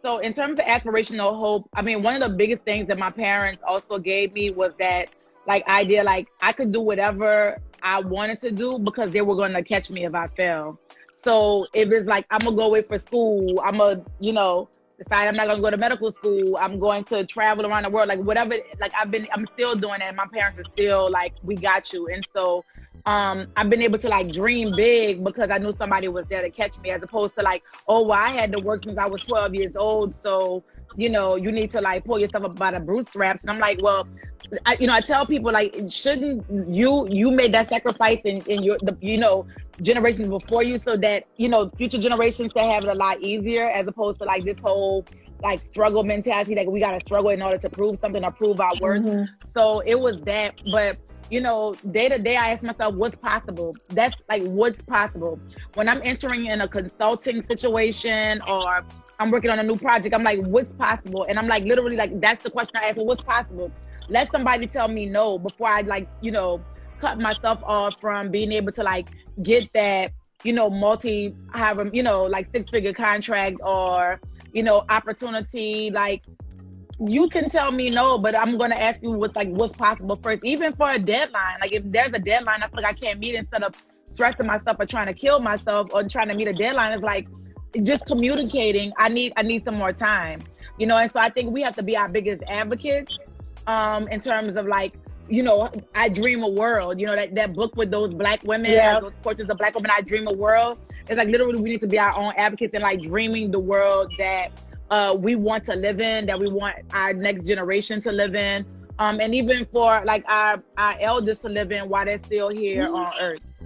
So in terms of aspirational hope, I mean, one of the biggest things that my parents also gave me was that like idea, like I could do whatever I wanted to do because they were going to catch me if I fail. So if it's like, I'm gonna go away for school, I'm gonna, you know, decide I'm not gonna go to medical school, I'm going to travel around the world, like whatever, like I'm still doing that. My parents are still like, we got you. And so I've been able to like dream big because I knew somebody was there to catch me, as opposed to like, oh, well, I had to work since I was 12 years old. So, you know, you need to like pull yourself up by the bootstraps. And I'm like, well, I tell people like, shouldn't you made that sacrifice in your, you know, generations before you, so that, you know, future generations can have it a lot easier, as opposed to like this whole like struggle mentality, like we got to struggle in order to prove something or prove our worth. So it was that. But you know, day to day, I ask myself, what's possible? That's like, what's possible? When I'm entering in a consulting situation or I'm working on a new project, I'm like, what's possible? And I'm like, literally, like, that's the question I ask, well, what's possible? Let somebody tell me no before I, like, you know, cut myself off from being able to like get that, you know, you know, like 6-figure contract or, you know, opportunity. Like, you can tell me no, but I'm going to ask you what's possible first, even for a deadline. Like if there's a deadline I feel like I can't meet, instead of stressing myself or trying to kill myself or trying to meet a deadline, it's like just communicating. I need some more time, you know? And so I think we have to be our biggest advocates in terms of like, you know, I Dream a World, you know, that book with those Black women, like those portraits of Black women, I Dream a World. It's like literally we need to be our own advocates and like dreaming the world that we want to live in, that we want our next generation to live in, and even for like our elders to live in while they're still here on Earth.